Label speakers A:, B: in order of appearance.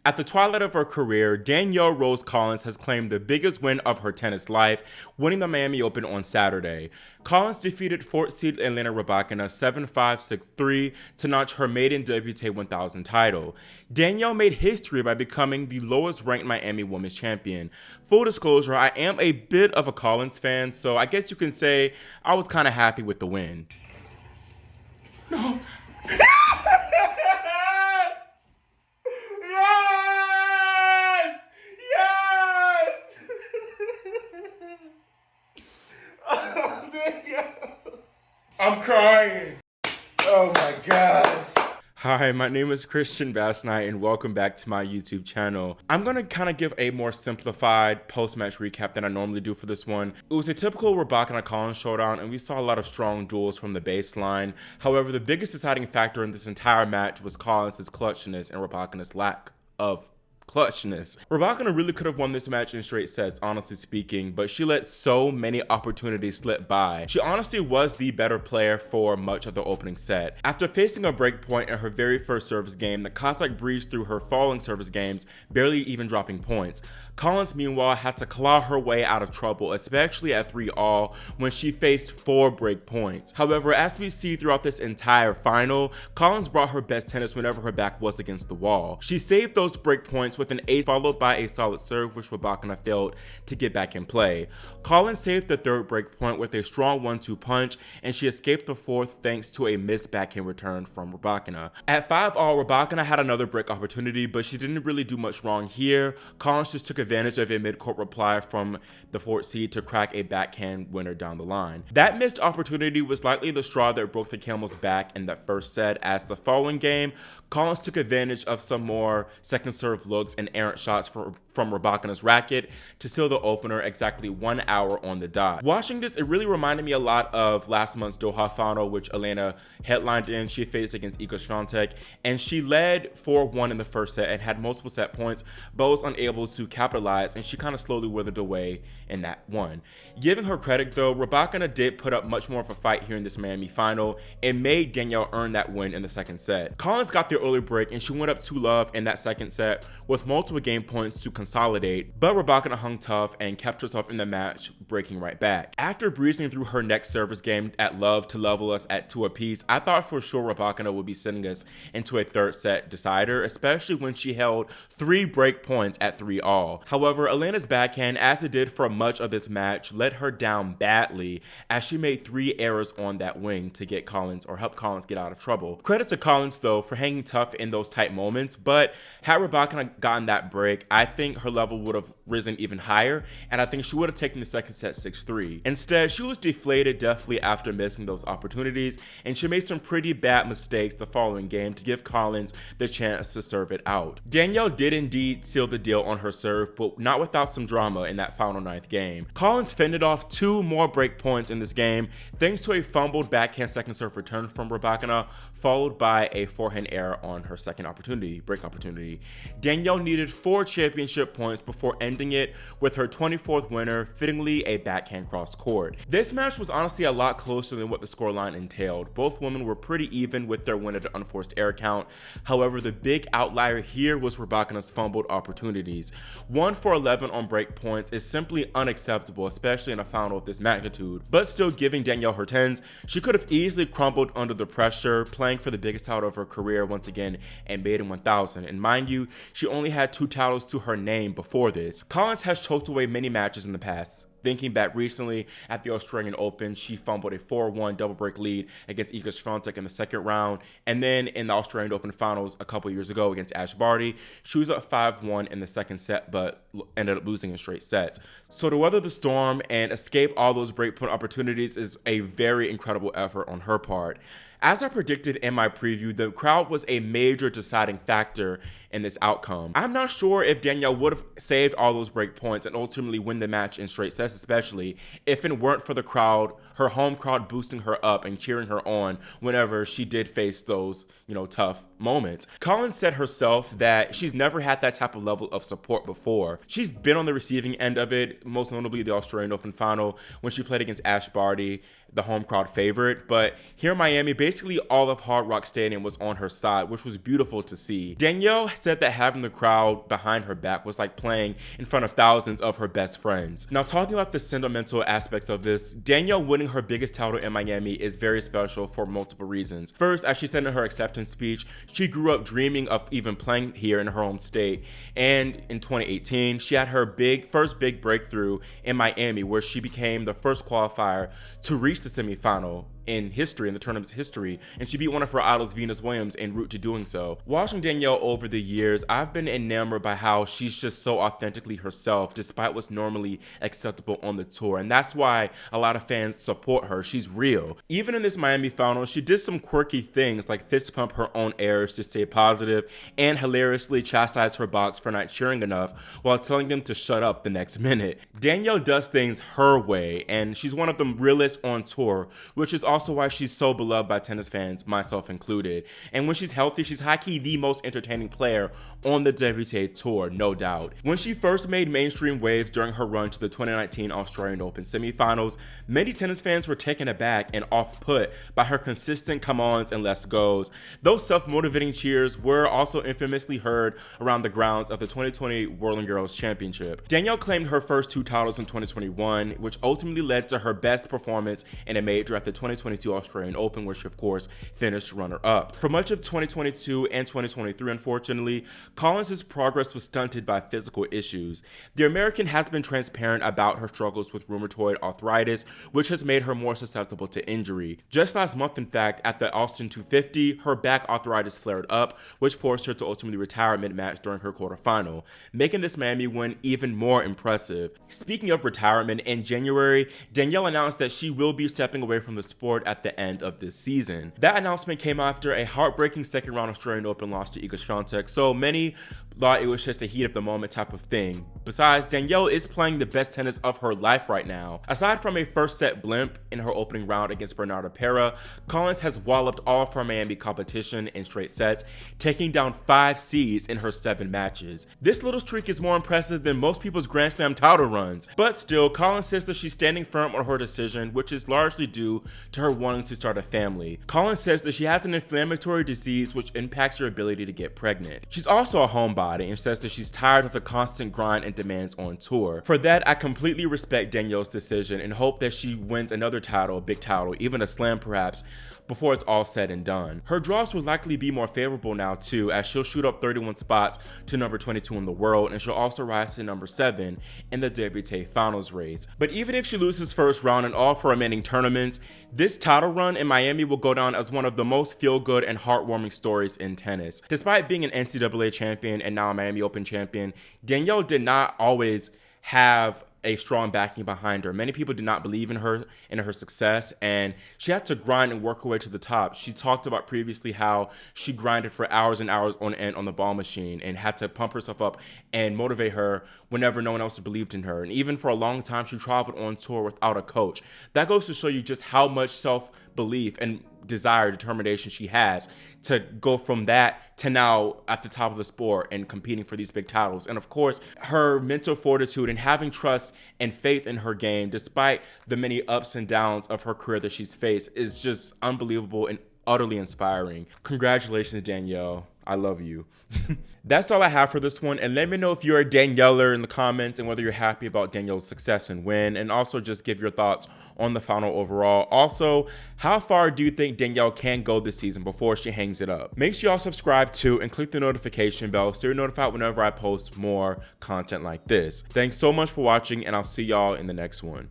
A: At the twilight of her career, Danielle Rose Collins has claimed the biggest win of her tennis life, winning the Miami Open on Saturday. Collins defeated 4th seed Elena Rybakina 7-5, 6-3 to notch her maiden WTA 1000 title. Danielle made history by becoming the lowest ranked Miami Women's Champion. Full disclosure, I am a bit of a Collins fan, so I guess you can say I was kind of happy with the win. No. I'm crying.
B: Oh my gosh.
A: Hi, my name is Christian Bassnight and welcome back to my YouTube channel. I'm gonna kind of give a more simplified post-match recap than I normally do for this one. It was a typical Rybakina Collins showdown and we saw a lot of strong duels from the baseline. However, the biggest deciding factor in this entire match was Collins' clutchness and Rybakina's lack of clutchness. Rybakina really could have won this match in straight sets, honestly speaking, but she let so many opportunities slip by. She honestly was the better player for much of the opening set. After facing a break point in her very first service game, the Cossack breezed through her following service games, barely even dropping points. Collins, meanwhile, had to claw her way out of trouble, especially at 3-all when she faced 4 break points. However, as we see throughout this entire final, Collins brought her best tennis whenever her back was against the wall. She saved those break points with an ace followed by a solid serve, which Rybakina failed to get back in play. Collins saved the 3rd break point with a strong 1-2 punch, and she escaped the 4th thanks to a missed backhand return from Rybakina. At 5-all, Rybakina had another break opportunity, but she didn't really do much wrong here. Collins just took advantage of a mid-court reply from the 4th seed to crack a backhand winner down the line. That missed opportunity was likely the straw that broke the camel's back in that first set, as the following game, Collins took advantage of some more second serve looks and errant shots from Rybakina's racket to seal the opener exactly 1 hour on the dot. Watching this, it really reminded me a lot of last month's Doha final, which Elena headlined in. She faced against Iga Swiatek, and she led 4-1 in the first set and had multiple set points, but was unable to capitalize, and she kind of slowly withered away in that one. Giving her credit though, Rybakina did put up much more of a fight here in this Miami final and made Danielle earn that win in the second set. Collins got the early break and she went up 2-love in that second set with multiple game points to consolidate, but Rybakina hung tough and kept herself in the match, breaking right back. After breezing through her next service game at love to level us at 2 apiece, I thought for sure Rybakina would be sending us into a 3rd set decider, especially when she held 3 break points at 3-all. However, Elena's backhand, as it did for much of this match, let her down badly as she made 3 errors on that wing to get Collins or help Collins get out of trouble. Credit to Collins though for hanging tough in those tight moments, but had Rybakina gotten that break, I think her level would have risen even higher, and I think she would have taken the second set 6-3. Instead, she was deflated definitely after missing those opportunities, and she made some pretty bad mistakes the following game to give Collins the chance to serve it out. Danielle did indeed seal the deal on her serve, but not without some drama in that final 9th game. Collins fended off 2 more break points in this game thanks to a fumbled backhand second serve return from Rybakina, followed by a forehand error on her second break opportunity. Danielle needed 4 championship points before ending it with her 24th winner, fittingly a backhand cross court. This match was honestly a lot closer than what the scoreline entailed. Both women were pretty even with their win at the unforced error count. However, the big outlier here was Rybakina's fumbled opportunities. 1 for 11 on break points is simply unacceptable, especially in a final of this magnitude. But still giving Danielle her 10s, she could have easily crumbled under the pressure, playing for the biggest title of her career once again and maiden 1000. And mind you, she only had 2 titles to her name before this. Collins has choked away many matches in the past. Thinking back recently at the Australian Open, she fumbled a 4-1 double break lead against Iga Swiatek in the second round, and then in the Australian Open finals a couple years ago against Ash Barty, she was up 5-1 in the second set but ended up losing in straight sets. So to weather the storm and escape all those breakpoint opportunities is a very incredible effort on her part. As I predicted in my preview, the crowd was a major deciding factor in this outcome. I'm not sure if Danielle would have saved all those break points and ultimately win the match in straight sets especially, if it weren't for the crowd, her home crowd boosting her up and cheering her on whenever she did face those, tough moments. Collins said herself that she's never had that type of level of support before. She's been on the receiving end of it, most notably the Australian Open final when she played against Ash Barty, the home crowd favorite. But here in Miami, basically all of Hard Rock Stadium was on her side, which was beautiful to see. Danielle said that having the crowd behind her back was like playing in front of thousands of her best friends. Now, talking about the sentimental aspects of this, Danielle winning her biggest title in Miami is very special for multiple reasons. First, as she said in her acceptance speech, she grew up dreaming of even playing here in her home state. And in 2018, she had her first big breakthrough in Miami, where she became the first qualifier to reach the semifinal in the tournament's history, and she beat one of her idols, Venus Williams, en route to doing so. Watching Danielle over the years, I've been enamored by how she's just so authentically herself, despite what's normally acceptable on the tour, and that's why a lot of fans support her. She's real. Even in this Miami final, she did some quirky things like fist pump her own errors to stay positive, and hilariously chastise her box for not cheering enough while telling them to shut up the next minute. Danielle does things her way, and she's one of the realest on tour, which is also why she's so beloved by tennis fans, myself included. And when she's healthy, she's high-key the most entertaining player on the WTA Tour, no doubt. When she first made mainstream waves during her run to the 2019 Australian Open semifinals, many tennis fans were taken aback and off-put by her consistent come-ons and let's goes. Those self-motivating cheers were also infamously heard around the grounds of the 2020 Whirling Girls Championship. Danielle claimed her first 2 titles in 2021, which ultimately led to her best performance in a major at the 2022 Australian Open, where she of course finished runner-up. For much of 2022 and 2023, unfortunately, Collins' progress was stunted by physical issues. The American has been transparent about her struggles with rheumatoid arthritis, which has made her more susceptible to injury. Just last month, in fact, at the Austin 250, her back arthritis flared up, which forced her to ultimately retire mid-match during her quarterfinal, making this Miami win even more impressive. Speaking of retirement, in January, Danielle announced that she will be stepping away from the sport at the end of this season. That announcement came after a heartbreaking second round Australian Open loss to Iga Swiatek, so many thought it was just a heat of the moment type of thing. Besides, Danielle is playing the best tennis of her life right now. Aside from a first set blimp in her opening round against Bernarda Pera, Collins has walloped all of her Miami competition in straight sets, taking down 5 seeds in her 7 matches. This little streak is more impressive than most people's Grand Slam title runs, but still, Collins says that she's standing firm on her decision, which is largely due to her wanting to start a family. Collins says that she has an inflammatory disease which impacts her ability to get pregnant. She's also a homebody and says that she's tired of the constant grind and demands on tour. For that, I completely respect Danielle's decision and hope that she wins another title, a big title, even a slam perhaps, before it's all said and done. Her draws will likely be more favorable now too, as she'll shoot up 31 spots to number 22 in the world, and she'll also rise to number 7 in the WTA finals race. But even if she loses first round in all of her remaining tournaments, this title run in Miami will go down as one of the most feel-good and heartwarming stories in tennis. Despite being an NCAA champion and now a Miami Open champion, Danielle did not always have a strong backing behind her. Many people did not believe in her success, and she had to grind and work her way to the top. She talked about previously how she grinded for hours and hours on end on the ball machine and had to pump herself up and motivate her whenever no one else believed in her. And even for a long time, she traveled on tour without a coach. That goes to show you just how much self-belief and desire, determination she has to go from that to now at the top of the sport and competing for these big titles. And of course, her mental fortitude and having trust and faith in her game, despite the many ups and downs of her career that she's faced, is just unbelievable and utterly inspiring. Congratulations, Danielle. I love you. That's all I have for this one. And let me know if you're a Danieller in the comments and whether you're happy about Danielle's success and win. And also just give your thoughts on the final overall. Also, how far do you think Danielle can go this season before she hangs it up? Make sure y'all subscribe to and click the notification bell so you're notified whenever I post more content like this. Thanks so much for watching, and I'll see y'all in the next one.